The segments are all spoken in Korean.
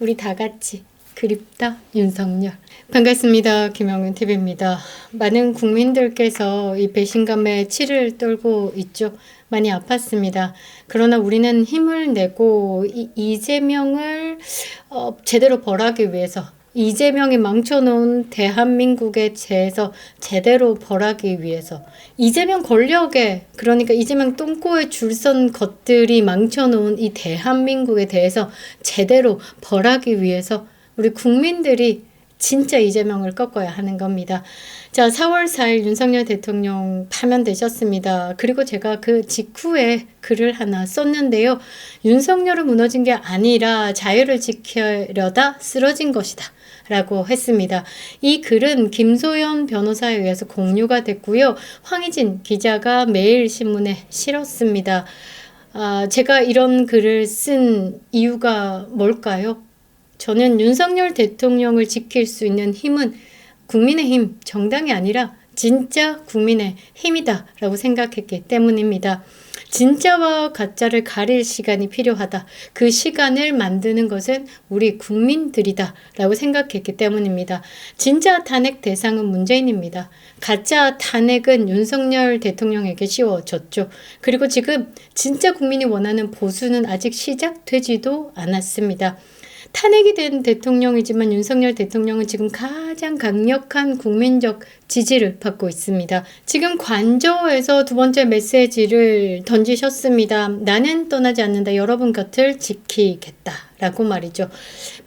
우리 다 같이 그립다 윤석열. 반갑습니다. 김영은 TV입니다. 많은 국민들께서 이 배신감에 치를 떨고 있죠. 많이 아팠습니다. 그러나 우리는 힘을 내고 이재명을 제대로 벌하기 위해서, 이재명이 망쳐놓은 대한민국에 대해서 제대로 벌하기 위해서, 이재명 권력에, 그러니까 이재명 똥꼬에 줄선 것들이 망쳐놓은 이 대한민국에 대해서 제대로 벌하기 위해서 우리 국민들이 진짜 이재명을 꺾어야 하는 겁니다. 자, 4월 4일 윤석열 대통령 파면되셨습니다. 그리고 제가 그 직후에 글을 하나 썼는데요. 윤석열은 무너진 게 아니라 자유를 지키려다 쓰러진 것이다 라고 했습니다. 이 글은 김소연 변호사에 의해서 공유가 됐고요. 황희진 기자가 매일신문에 실었습니다. 제가 이런 글을 쓴 이유가 뭘까요? 저는 윤석열 대통령을 지킬 수 있는 힘은 국민의힘 정당이 아니라 진짜 국민의 힘이다 라고 생각했기 때문입니다. 진짜와 가짜를 가릴 시간이 필요하다. 그 시간을 만드는 것은 우리 국민들이다 라고 생각했기 때문입니다. 진짜 탄핵 대상은 문재인입니다. 가짜 탄핵은 윤석열 대통령에게 씌워졌죠. 그리고 지금 진짜 국민이 원하는 보수는 아직 시작되지도 않았습니다. 탄핵이 된 대통령이지만 윤석열 대통령은 지금 가장 강력한 국민적 지지를 받고 있습니다. 지금 관저에서 두 번째 메시지를 던지셨습니다. 나는 떠나지 않는다. 여러분 곁을 지키겠다. 라고 말이죠.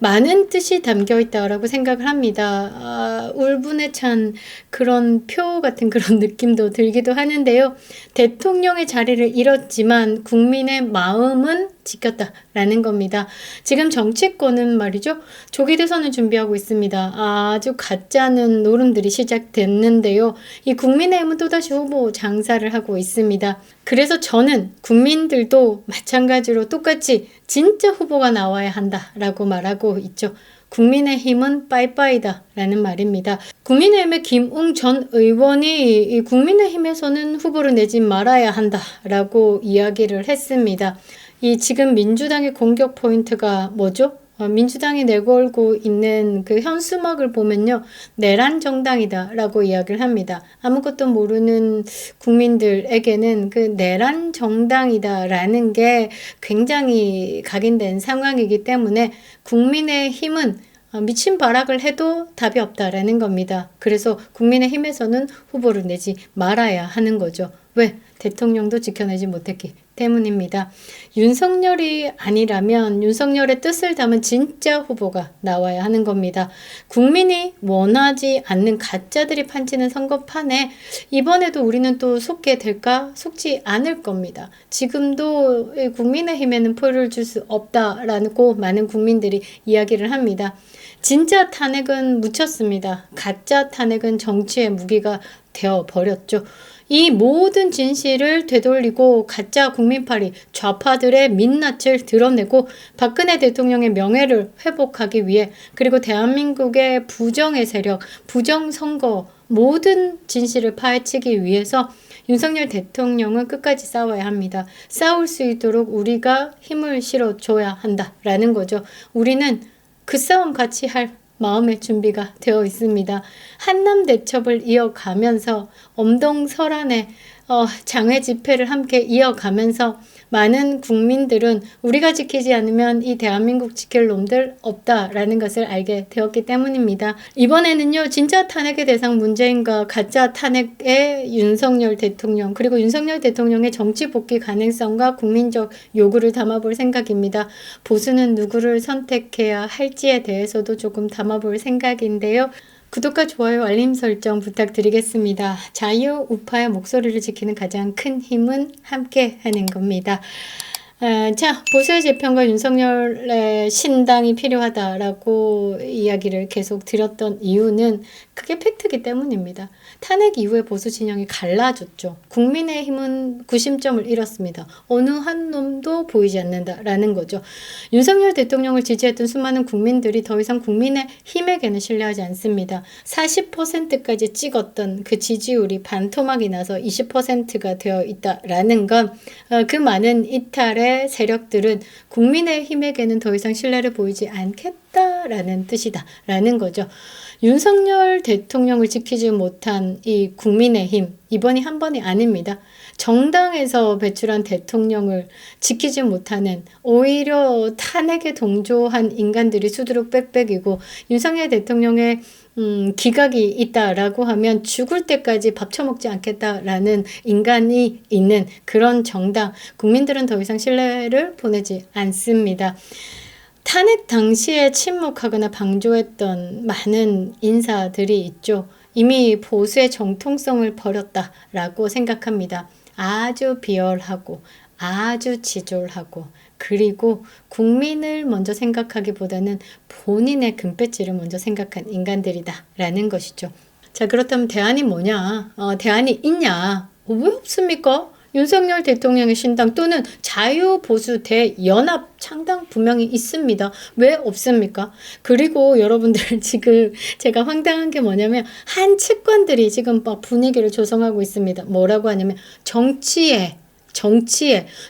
많은 뜻이 담겨 있다고 생각을 합니다. 울분에 찬 그런 표 같은 그런 느낌도 들기도 하는데요. 대통령의 자리를 잃었지만 국민의 마음은 지켰다라는 겁니다. 지금 정치권은 말이죠. 조기 대선을 준비하고 있습니다. 아주 가짜는 노름들이 시작됐는데요. 이 국민의힘은 또다시 후보 장사를 하고 있습니다. 그래서 저는 국민들도 마찬가지로 똑같이 진짜 후보가 나와야 한다라고 말하고 있죠. 국민의힘은 빠이빠이다 라는 말입니다. 국민의힘의 김웅 전 의원이 이 국민의힘에서는 후보를 내지 말아야 한다라고 이야기를 했습니다. 이 지금 민주당의 공격 포인트가 뭐죠? 민주당이 내걸고 있는 그 현수막을 보면요. 내란 정당이다 라고 이야기를 합니다. 아무것도 모르는 국민들에게는 그 내란 정당이다 라는 게 굉장히 각인된 상황이기 때문에 국민의힘은 미친 발악을 해도 답이 없다라는 겁니다. 그래서 국민의힘에서는 후보를 내지 말아야 하는 거죠. 왜? 대통령도 지켜내지 못했기 때문입니다. 윤석열이 아니라면 윤석열의 뜻을 담은 진짜 후보가 나와야 하는 겁니다. 국민이 원하지 않는 가짜들이 판치는 선거판에 이번에도 우리는 또 속게 될까? 속지 않을 겁니다. 지금도 국민의힘에는 표를 줄 수 없다라고 많은 국민들이 이야기를 합니다. 진짜 탄핵은 묻혔습니다. 가짜 탄핵은 정치의 무기가 되어버렸죠. 이 모든 진실을 되돌리고 가짜 국민파리 좌파들의 민낯을 드러내고 박근혜 대통령의 명예를 회복하기 위해, 그리고 대한민국의 부정의 세력, 부정선거 모든 진실을 파헤치기 위해서 윤석열 대통령은 끝까지 싸워야 합니다. 싸울 수 있도록 우리가 힘을 실어줘야 한다라는 거죠. 우리는 그 싸움 같이 할 마음의 준비가 되어 있습니다. 한남 대첩을 이어가면서 엄동설안의 장외 집회를 함께 이어가면서 많은 국민들은 우리가 지키지 않으면 이 대한민국 지킬 놈들 없다라는 것을 알게 되었기 때문입니다. 이번에는요, 진짜 탄핵의 대상 문재인과 가짜 탄핵의 윤석열 대통령, 그리고 윤석열 대통령의 정치 복귀 가능성과 국민적 요구를 담아볼 생각입니다. 보수는 누구를 선택해야 할지에 대해서도 조금 담아볼 생각인데요. 구독과 좋아요, 알림 설정 부탁드리겠습니다. 자유우파의 목소리를 지키는 가장 큰 힘은 함께 하는 겁니다. 자, 보수의 재편과 윤석열의 신당이 필요하다라고 이야기를 계속 드렸던 이유는 그게 팩트이기 때문입니다. 탄핵 이후에 보수 진영이 갈라졌죠. 국민의힘은 구심점을 잃었습니다. 어느 한 놈도 보이지 않는다라는 거죠. 윤석열 대통령을 지지했던 수많은 국민들이 더 이상 국민의힘에게는 신뢰하지 않습니다. 40%까지 찍었던 그 지지율이 반토막이 나서 20%가 되어 있다라는 건 그 많은 이탈의 의 세력들은 국민의힘에게는 더 이상 신뢰를 보이지 않겠다라는 뜻이다라는 거죠. 윤석열 대통령을 지키지 못한 이 국민의힘, 이번이 한 번이 아닙니다. 정당에서 배출한 대통령을 지키지 못하는, 오히려 탄핵에 동조한 인간들이 수두룩 빽빽이고, 윤석열 대통령의 기각이 있다라고 하면 죽을 때까지 밥 처먹지 않겠다라는 인간이 있는 그런 정당, 국민들은 더 이상 신뢰를 보내지 않습니다. 탄핵 당시에 침묵하거나 방조했던 많은 인사들이 있죠. 이미 보수의 정통성을 버렸다라고 생각합니다. 아주 비열하고 아주 지졸하고, 그리고 국민을 먼저 생각하기보다는 본인의 금배지를 먼저 생각한 인간들이다라는 것이죠. 자, 그렇다면 대안이 뭐냐? 대안이 있냐? 왜 없습니까? 윤석열 대통령의 신당 또는 자유보수 대연합 창당 분명히 있습니다. 왜 없습니까? 그리고 여러분들 지금 제가 황당한 게 뭐냐면 한 측권들이 지금 막 분위기를 조성하고 있습니다. 뭐라고 하냐면 정치에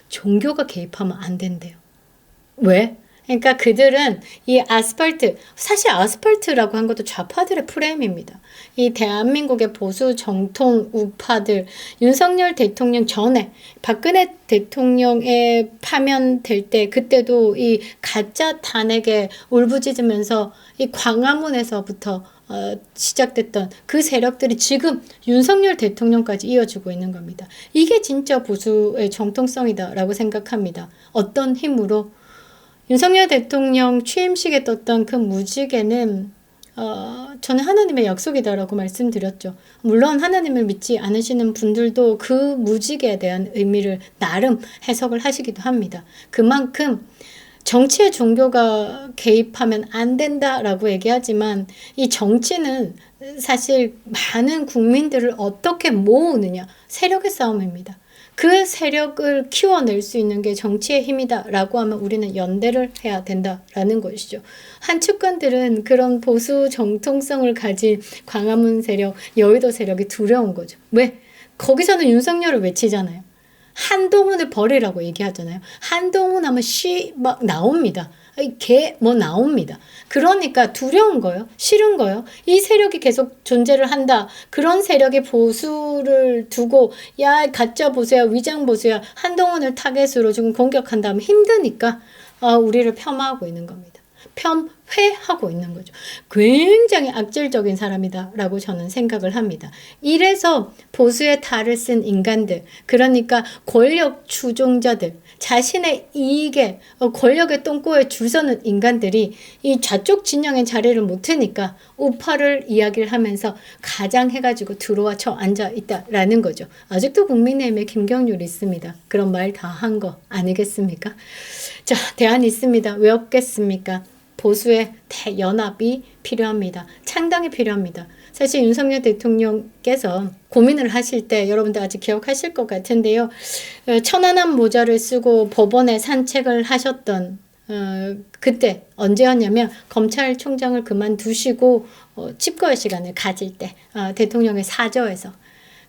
종교가 개입하면 안 된대요. 왜? 그러니까 그들은 이 아스팔트, 사실 아스팔트라고 한 것도 좌파들의 프레임입니다. 이 대한민국의 보수 정통 우파들, 윤석열 대통령 전에 박근혜 대통령에 파면될 때, 그때도 이 가짜 탄핵에 울부짖으면서 이 광화문에서부터 시작됐던 그 세력들이 지금 윤석열 대통령까지 이어주고 있는 겁니다. 이게 진짜 보수의 정통성이다라고 생각합니다. 어떤 힘으로? 윤석열 대통령 취임식에 떴던 그 무지개는 저는 하나님의 약속이다라고 말씀드렸죠. 물론 하나님을 믿지 않으시는 분들도 그 무지개에 대한 의미를 나름 해석을 하시기도 합니다. 그만큼 정치에 종교가 개입하면 안 된다라고 얘기하지만 이 정치는 사실 많은 국민들을 어떻게 모으느냐, 세력의 싸움입니다. 그 세력을 키워낼 수 있는 게 정치의 힘이다라고 하면 우리는 연대를 해야 된다라는 것이죠. 한 측근들은 그런 보수 정통성을 가진 광화문 세력, 여의도 세력이 두려운 거죠. 왜? 거기서는 윤석열을 외치잖아요. 한동훈을 버리라고 얘기하잖아요. 한동훈 하면 막 나옵니다. 나옵니다. 그러니까 두려운 거예요. 싫은 거예요. 이 세력이 계속 존재를 한다. 그런 세력이 보수를 두고, 야, 가짜 보수야, 위장 보수야, 한동훈을 타겟으로 지금 공격한다 하면 힘드니까 우리를 폄하하고 있는 겁니다. 폄훼하고 있는 거죠. 굉장히 악질적인 사람이다라고 저는 생각을 합니다. 이래서 보수의 탈을 쓴 인간들, 그러니까 권력 추종자들, 자신의 이익에 권력의 똥꼬에 줄 서는 인간들이 이 좌쪽 진영의 자리를 못 트니까 우파를 이야기를 하면서 가장해가지고 들어와 쳐 앉아 있다라는 거죠. 아직도 국민의힘에 김경률이 있습니다. 그런 말 다 한 거 아니겠습니까? 자, 대안이 있습니다. 왜 없겠습니까? 보수의 대연합이 필요합니다. 창당이 필요합니다. 사실 윤석열 대통령께서 고민을 하실 때 여러분들 아직 기억하실 것 같은데요. 천안함 모자를 쓰고 법원에 산책을 하셨던 그때 언제였냐면 검찰총장을 그만두시고 집거의 시간을 가질 때 대통령의 사저에서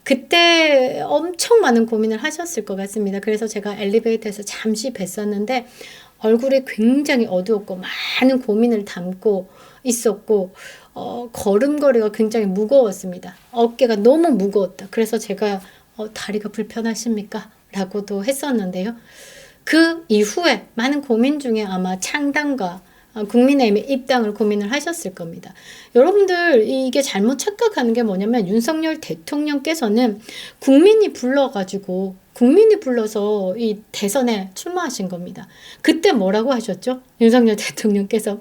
그때 엄청 많은 고민을 하셨을 것 같습니다. 그래서 제가 엘리베이터에서 잠시 뵀었는데 얼굴이 굉장히 어두웠고 많은 고민을 담고 있었고 걸음걸이가 굉장히 무거웠습니다. 어깨가 너무 무거웠다. 그래서 제가 다리가 불편하십니까? 라고도 했었는데요. 그 이후에 많은 고민 중에 아마 창당과 국민의힘의 입당을 고민을 하셨을 겁니다. 여러분들 이게 잘못 착각하는 게 뭐냐면 윤석열 대통령께서는 국민이 불러서 이 대선에 출마하신 겁니다. 그때 뭐라고 하셨죠? 윤석열 대통령께서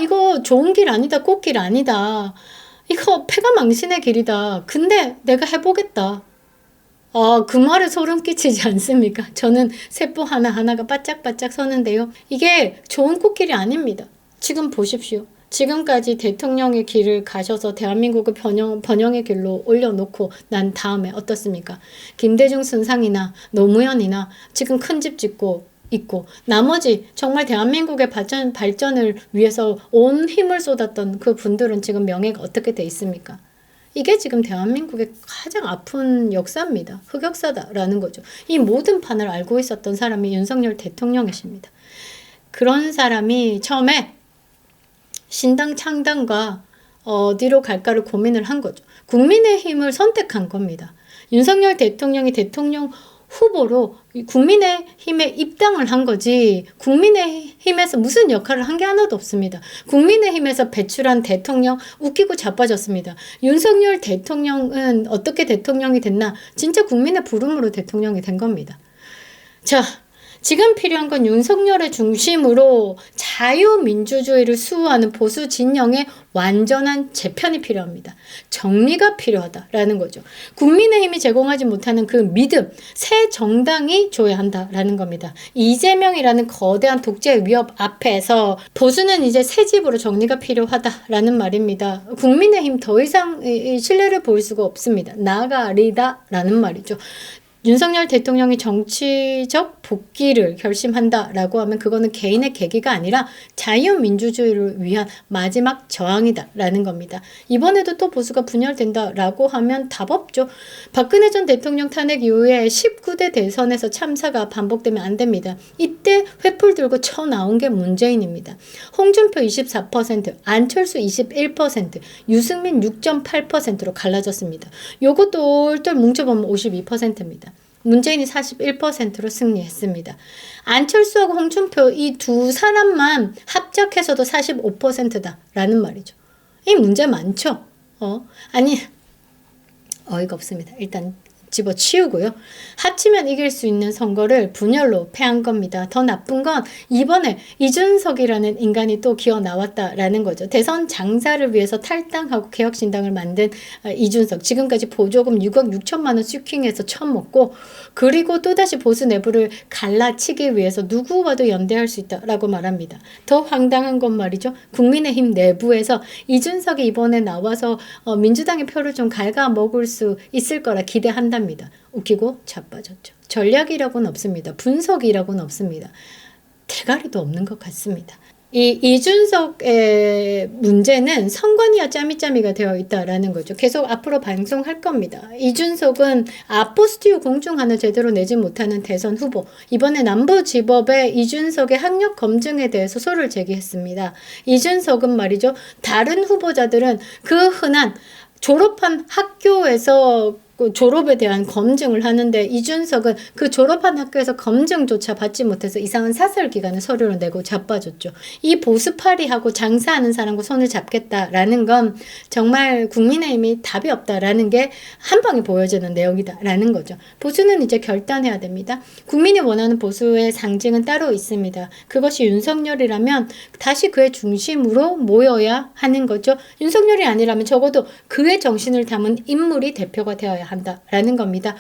이거 좋은 길 아니다, 꽃길 아니다, 이거 패가망신의 길이다, 근데 내가 해보겠다. 그 말에 소름 끼치지 않습니까? 저는 세포 하나하나가 바짝바짝 서는데요. 이게 좋은 꽃길이 아닙니다. 지금 보십시오. 지금까지 대통령의 길을 가셔서 대한민국을 번영의 길로 올려놓고 난 다음에 어떻습니까? 김대중 순상이나 노무현이나 지금 큰 집 짓고 있고, 나머지 정말 대한민국의 발전을 위해서 온 힘을 쏟았던 그 분들은 지금 명예가 어떻게 돼 있습니까? 이게 지금 대한민국의 가장 아픈 역사입니다. 흑역사다라는 거죠. 이 모든 판을 알고 있었던 사람이 윤석열 대통령이십니다. 그런 사람이 처음에 신당 창당과 어디로 갈까를 고민을 한 거죠. 국민의힘을 선택한 겁니다. 윤석열 대통령이 대통령 후보로 국민의힘에 입당을 한 거지 국민의힘에서 무슨 역할을 한 게 하나도 없습니다. 국민의힘에서 배출한 대통령 웃기고 자빠졌습니다. 윤석열 대통령은 어떻게 대통령이 됐나? 진짜 국민의 부름으로 대통령이 된 겁니다. 자, 지금 필요한 건 윤석열의 중심으로 자유민주주의를 수호하는 보수 진영의 완전한 재편이 필요합니다. 정리가 필요하다라는 거죠. 국민의힘이 제공하지 못하는 그 믿음, 새 정당이 줘야 한다라는 겁니다. 이재명이라는 거대한 독재 위협 앞에서 보수는 이제 새 집으로 정리가 필요하다라는 말입니다. 국민의힘 더 이상 신뢰를 보일 수가 없습니다. 나가리다라는 말이죠. 윤석열 대통령이 정치적 복귀를 결심한다라고 하면 그거는 개인의 계기가 아니라 자유민주주의를 위한 마지막 저항이다라는 겁니다. 이번에도 또 보수가 분열된다라고 하면 답 없죠. 박근혜 전 대통령 탄핵 이후에 19대 대선에서 참사가 반복되면 안 됩니다. 이때 횃불 들고 쳐나온 게 문재인입니다. 홍준표 24%, 안철수 21%, 유승민 6.8%로 갈라졌습니다. 요거 똘똘 뭉쳐보면 52%입니다. 문재인이 41%로 승리했습니다. 안철수하고 홍준표 이 두 사람만 합작해서도 45%다라는 말이죠. 이 문제 많죠? 아니 어이가 없습니다. 일단 집어치우고요. 합치면 이길 수 있는 선거를 분열로 패한 겁니다. 더 나쁜 건 이번에 이준석이라는 인간이 또 기어 나왔다라는 거죠. 대선 장사를 위해서 탈당하고 개혁신당을 만든 이준석. 지금까지 보조금 6억 6천만 원 슈킹해서 처먹고 그리고 또다시 보수 내부를 갈라치기 위해서 누구와도 연대할 수 있다라고 말합니다. 더 황당한 건 말이죠. 국민의힘 내부에서 이준석이 이번에 나와서 민주당의 표를 좀 갉아먹을 수 있을 거라 기대한다. 웃기고 자빠졌죠. 전략이라고는 없습니다. 분석이라고는 없습니다. 대가리도 없는 것 같습니다. 이 이준석의 문제는 선관위와 짜미짜미가 되어 있다라는 거죠. 계속 앞으로 방송할 겁니다. 이준석은 아포스티오 공중하나 제대로 내지 못하는 대선 후보. 이번에 남부지법에 이준석의 학력 검증에 대해서 소를 제기했습니다. 이준석은 말이죠. 다른 후보자들은 그 흔한 졸업한 학교에서 졸업에 대한 검증을 하는데 이준석은 그 졸업한 학교에서 검증조차 받지 못해서 이상한 사설기관에 서류를 내고 자빠졌죠. 이 보수파리하고 장사하는 사람과 손을 잡겠다라는 건 정말 국민의힘이 답이 없다라는 게 한 방에 보여지는 내용이다라는 거죠. 보수는 이제 결단해야 됩니다. 국민이 원하는 보수의 상징은 따로 있습니다. 그것이 윤석열이라면 다시 그의 중심으로 모여야 하는 거죠. 윤석열이 아니라면 적어도 그의 정신을 담은 인물이 대표가 되어야 한다라는 겁니다.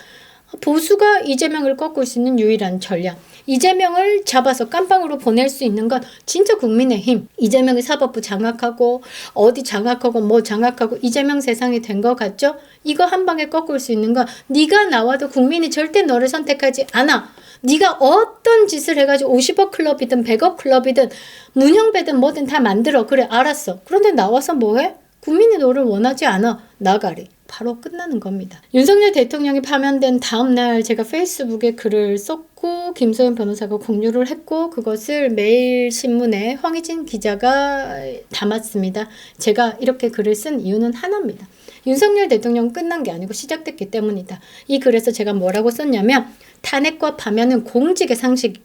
보수가 이재명을 꺾을 수 있는 유일한 전략. 이재명을 잡아서 깜빵으로 보낼 수 있는 건 진짜 국민의힘. 이재명이 사법부 장악하고 어디 장악하고 뭐 장악하고 이재명 세상이 된 것 같죠? 이거 한 방에 꺾을 수 있는 건 네가 나와도 국민이 절대 너를 선택하지 않아. 네가 어떤 짓을 해가지고 50억 클럽이든 100억 클럽이든 문형배든 뭐든 다 만들어. 그래 알았어. 그런데 나와서 뭐해? 국민이 너를 원하지 않아. 나가리. 바로 끝나는 겁니다. 윤석열 대통령이 파면된 다음 날 제가 페이스북에 글을 썼고 김소연 변호사가 공유를 했고 그것을 매일신문에 황희진 기자가 담았습니다. 제가 이렇게 글을 쓴 이유는 하나입니다. 윤석열 대통령 끝난 게 아니고 시작됐기 때문이다. 이 글에서 제가 뭐라고 썼냐면 탄핵과 파면은 공직의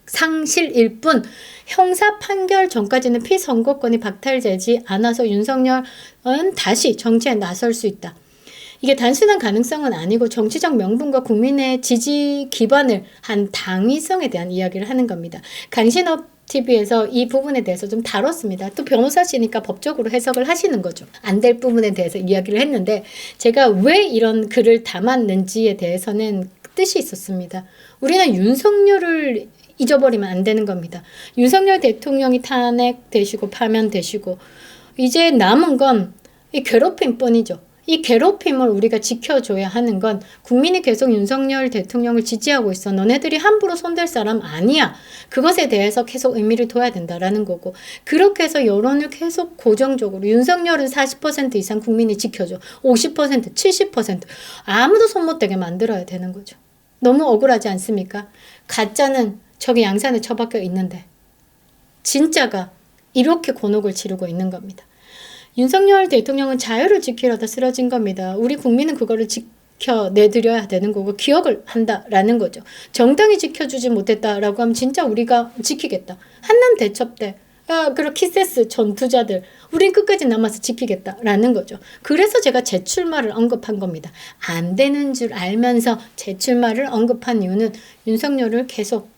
상실일 뿐 형사 판결 전까지는 피선거권이 박탈되지 않아서 윤석열은 다시 정치에 나설 수 있다. 이게 단순한 가능성은 아니고 정치적 명분과 국민의 지지 기반을 한 당위성에 대한 이야기를 하는 겁니다. 강신업 TV에서 이 부분에 대해서 좀 다뤘습니다. 또 변호사시니까 법적으로 해석을 하시는 거죠. 안 될 부분에 대해서 이야기를 했는데 제가 왜 이런 글을 담았는지에 대해서는 뜻이 있었습니다. 우리는 윤석열을 잊어버리면 안 되는 겁니다. 윤석열 대통령이 탄핵되시고 파면되시고 이제 남은 건 이 괴롭힘뿐이죠. 이 괴롭힘을 우리가 지켜줘야 하는 건 국민이 계속 윤석열 대통령을 지지하고 있어. 너네들이 함부로 손댈 사람 아니야. 그것에 대해서 계속 의미를 둬야 된다라는 거고 그렇게 해서 여론을 계속 고정적으로 윤석열은 40% 이상 국민이 지켜줘. 50%, 70% 아무도 손 못 대게 만들어야 되는 거죠. 너무 억울하지 않습니까? 가짜는 저기 양산에 처박혀 있는데 진짜가 이렇게 곤혹을 치르고 있는 겁니다. 윤석열 대통령은 자유를 지키려다 쓰러진 겁니다. 우리 국민은 그거를 지켜내드려야 되는 거고 기억을 한다라는 거죠. 정당이 지켜주지 못했다라고 하면 진짜 우리가 지키겠다. 한남 대첩 때 그리고 키세스 전투자들 우린 끝까지 남아서 지키겠다라는 거죠. 그래서 제가 재출마를 언급한 겁니다. 안 되는 줄 알면서 재출마를 언급한 이유는 윤석열을 계속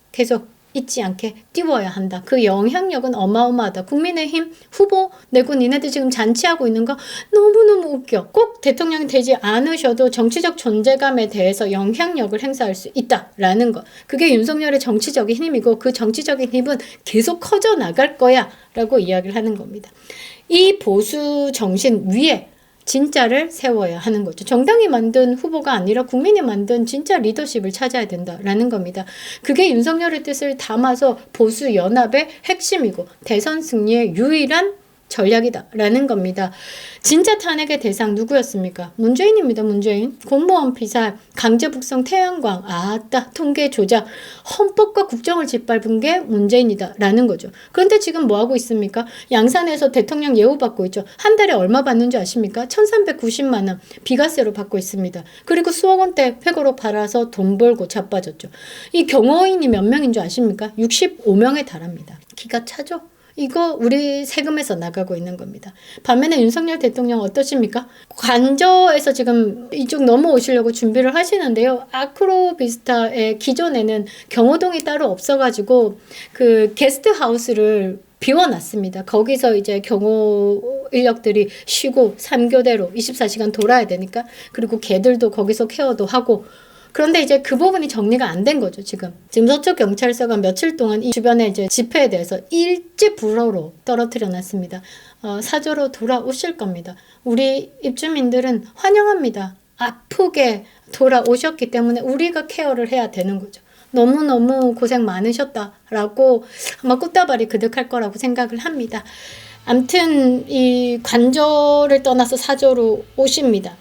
잊지 않게 띄워야 한다. 그 영향력은 어마어마하다. 국민의힘 후보 내고 니네들 지금 잔치하고 있는 거 너무너무 웃겨. 꼭 대통령이 되지 않으셔도 정치적 존재감에 대해서 영향력을 행사할 수 있다라는 거. 그게 윤석열의 정치적인 힘이고 그 정치적인 힘은 계속 커져 나갈 거야 라고 이야기를 하는 겁니다. 이 보수 정신 위에 진짜를 세워야 하는 거죠. 정당이 만든 후보가 아니라 국민이 만든 진짜 리더십을 찾아야 된다라는 겁니다. 그게 윤석열의 뜻을 담아서 보수 연합의 핵심이고 대선 승리의 유일한 전략이다라는 겁니다. 진짜 탄핵의 대상 누구였습니까? 문재인입니다. 문재인. 공무원 피살, 강제 북송 태양광, 아따 통계 조작, 헌법과 국정을 짓밟은 게 문재인이다라는 거죠. 그런데 지금 뭐 하고 있습니까? 양산에서 대통령 예우받고 있죠. 한 달에 얼마 받는 줄 아십니까? 1,390만 원 비과세로 받고 있습니다. 그리고 수억 원대 회고록 팔아서 돈 벌고 자빠졌죠. 이 경호인이 몇 명인 줄 아십니까? 65명에 달합니다. 기가 차죠? 이거 우리 세금에서 나가고 있는 겁니다. 반면에 윤석열 대통령 어떠십니까? 관저에서 지금 이쪽 넘어오시려고 준비를 하시는데요. 아크로비스타의 기존에는 경호동이 따로 없어가지고 그 게스트하우스를 비워놨습니다. 거기서 이제 경호 인력들이 쉬고 3교대로 24시간 돌아야 되니까 그리고 개들도 거기서 케어도 하고 그런데 이제 그 부분이 정리가 안 된 거죠, 지금. 지금 서쪽 경찰서가 며칠 동안 이 주변에 이제 집회에 대해서 일제 불허로 떨어뜨려 놨습니다. 사저로 돌아오실 겁니다. 우리 입주민들은 환영합니다. 아프게 돌아오셨기 때문에 우리가 케어를 해야 되는 거죠. 너무너무 고생 많으셨다라고 아마 꽃다발이 그득할 거라고 생각을 합니다. 암튼 이 관저를 떠나서 사저로 오십니다.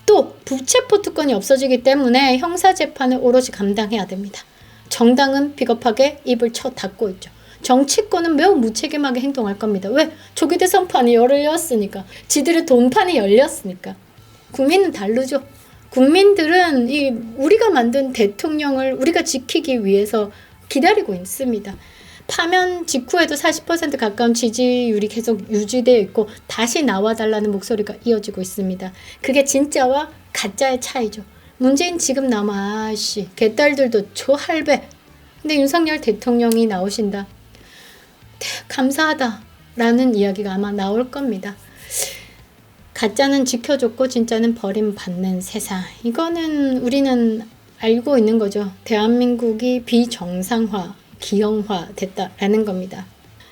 또 부체포 특권이 없어지기 때문에 형사재판을 오롯이 감당해야 됩니다. 정당은 비겁하게 입을 쳐 닫고 있죠. 정치권은 매우 무책임하게 행동할 겁니다. 왜? 조기 대선판이 열렸으니까. 지들의 돈판이 열렸으니까. 국민은 다르죠. 국민들은 우리가 만든 대통령을 우리가 지키기 위해서 기다리고 있습니다. 파면 직후에도 40% 가까운 지지율이 계속 유지되어 있고 다시 나와달라는 목소리가 이어지고 있습니다. 그게 진짜와 가짜의 차이죠. 문재인 지금 남아 개딸들도 조할배. 근데 윤석열 대통령이 나오신다. 감사하다라는 이야기가 아마 나올 겁니다. 가짜는 지켜줬고 진짜는 버림받는 세상. 이거는 우리는 알고 있는 거죠. 대한민국이 비정상화 기형화 됐다라는 겁니다.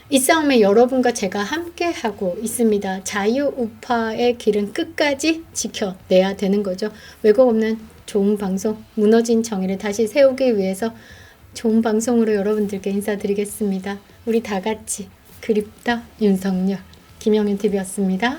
이 싸움에 여러분과 제가 함께 하고 있습니다. 자유우파의 길은 끝까지 지켜내야 되는 거죠. 왜곡 없는 좋은 방송, 무너진 정의를 다시 세우기 위해서 좋은 방송으로 여러분들께 인사드리겠습니다. 우리 다 같이 그립다 윤석열, 김영윤TV였습니다.